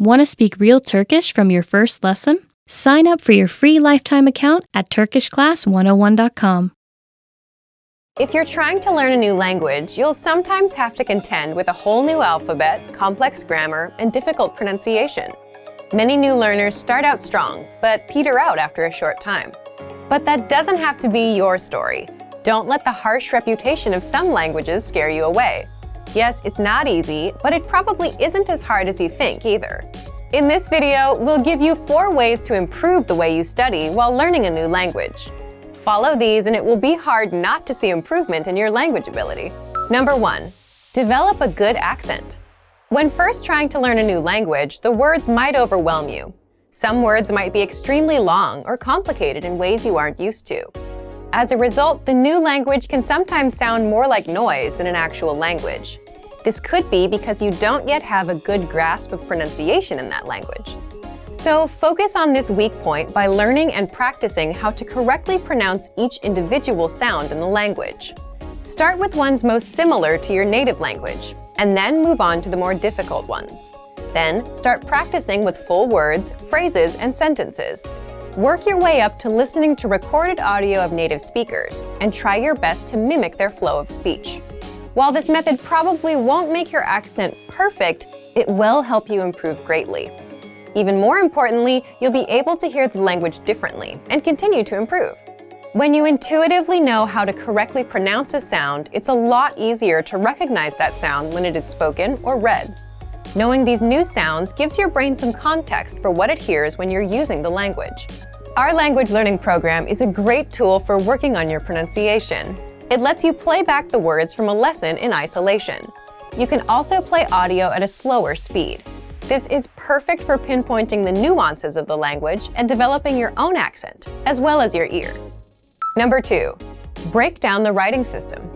Want to speak real Turkish from your first lesson? Sign up for your free lifetime account at turkishclass101.com. If you're trying to learn a new language, you'll sometimes have to contend with a whole new alphabet, complex grammar, and difficult pronunciation. Many new learners start out strong, but peter out after a short time. But that doesn't have to be your story. Don't let the harsh reputation of some languages scare you away. Yes, it's not easy, but it probably isn't as hard as you think either. In this video, we'll give you 4 ways to improve the way you study while learning a new language. Follow these and it will be hard not to see improvement in your language ability. Number 1. Develop a good accent. When first trying to learn a new language, the words might overwhelm you. Some words might be extremely long or complicated in ways you aren't used to. As a result, the new language can sometimes sound more like noise than an actual language. This could be because you don't yet have a good grasp of pronunciation in that language. So focus on this weak point by learning and practicing how to correctly pronounce each individual sound in the language. Start with ones most similar to your native language, and then move on to the more difficult ones. Then start practicing with full words, phrases, and sentences. Work your way up to listening to recorded audio of native speakers, and try your best to mimic their flow of speech. While this method probably won't make your accent perfect, it will help you improve greatly. Even more importantly, you'll be able to hear the language differently and continue to improve. When you intuitively know how to correctly pronounce a sound, it's a lot easier to recognize that sound when it is spoken or read. Knowing these new sounds gives your brain some context for what it hears when you're using the language. Our language learning program is a great tool for working on your pronunciation. It lets you play back the words from a lesson in isolation. You can also play audio at a slower speed. This is perfect for pinpointing the nuances of the language and developing your own accent, as well as your ear. Number 2. Break down the writing system.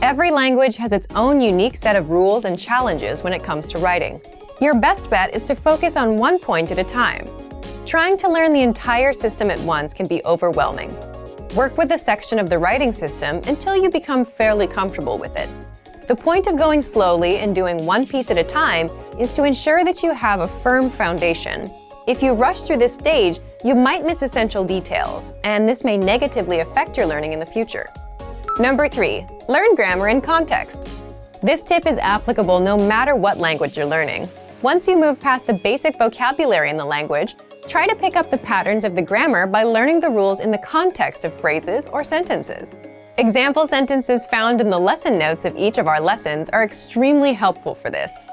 Every language has its own unique set of rules and challenges when it comes to writing. Your best bet is to focus on one point at a time. Trying to learn the entire system at once can be overwhelming. Work with a section of the writing system until you become fairly comfortable with it. The point of going slowly and doing one piece at a time is to ensure that you have a firm foundation. If you rush through this stage, you might miss essential details, and this may negatively affect your learning in the future. Number 3. Learn grammar in context. This tip is applicable no matter what language you're learning. Once you move past the basic vocabulary in the language, try to pick up the patterns of the grammar by learning the rules in the context of phrases or sentences. Example sentences found in the lesson notes of each of our lessons are extremely helpful for this.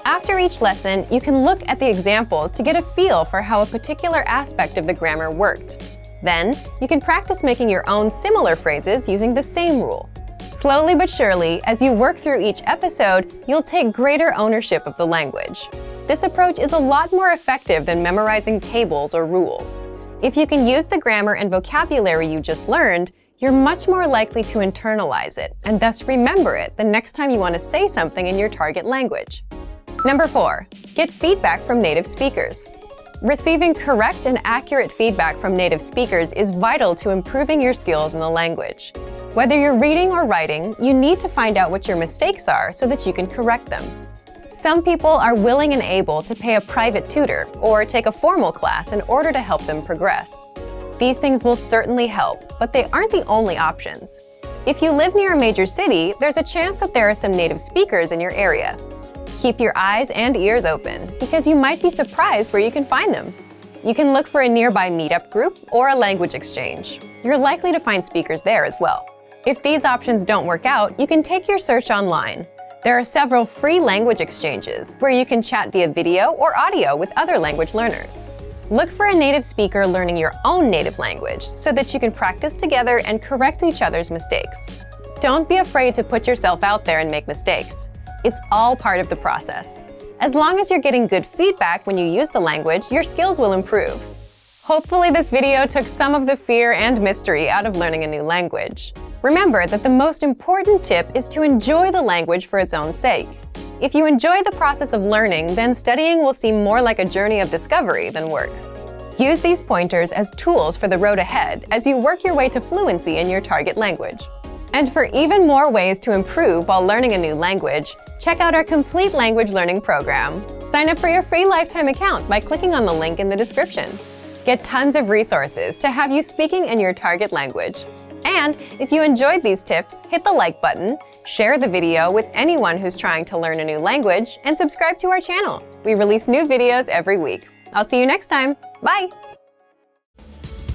After each lesson, you can look at the examples to get a feel for how a particular aspect of the grammar worked. Then, you can practice making your own similar phrases using the same rule. Slowly but surely, as you work through each episode, you'll take greater ownership of the language. This approach is a lot more effective than memorizing tables or rules. If you can use the grammar and vocabulary you just learned, you're much more likely to internalize it and thus remember it the next time you want to say something in your target language. Number 4. Get feedback from native speakers. Receiving correct and accurate feedback from native speakers is vital to improving your skills in the language. Whether you're reading or writing, you need to find out what your mistakes are so that you can correct them. Some people are willing and able to pay a private tutor or take a formal class in order to help them progress. These things will certainly help, but they aren't the only options. If you live near a major city, there's a chance that there are some native speakers in your area. Keep your eyes and ears open, because you might be surprised where you can find them. You can look for a nearby meetup group or a language exchange. You're likely to find speakers there as well. If these options don't work out, you can take your search online. There are several free language exchanges where you can chat via video or audio with other language learners. Look for a native speaker learning your own native language so that you can practice together and correct each other's mistakes. Don't be afraid to put yourself out there and make mistakes. It's all part of the process. As long as you're getting good feedback when you use the language, your skills will improve. Hopefully this video took some of the fear and mystery out of learning a new language. Remember that the most important tip is to enjoy the language for its own sake. If you enjoy the process of learning, then studying will seem more like a journey of discovery than work. Use these pointers as tools for the road ahead as you work your way to fluency in your target language. And for even more ways to improve while learning a new language, check out our complete language learning program. Sign up for your free lifetime account by clicking on the link in the description. Get tons of resources to have you speaking in your target language. And if you enjoyed these tips, hit the like button, share the video with anyone who's trying to learn a new language, and subscribe to our channel. We release new videos every week. I'll see you next time. Bye!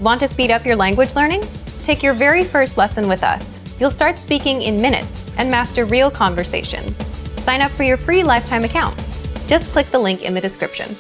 Want to speed up your language learning? Take your very first lesson with us. You'll start speaking in minutes and master real conversations. Sign up for your free lifetime account. Just click the link in the description.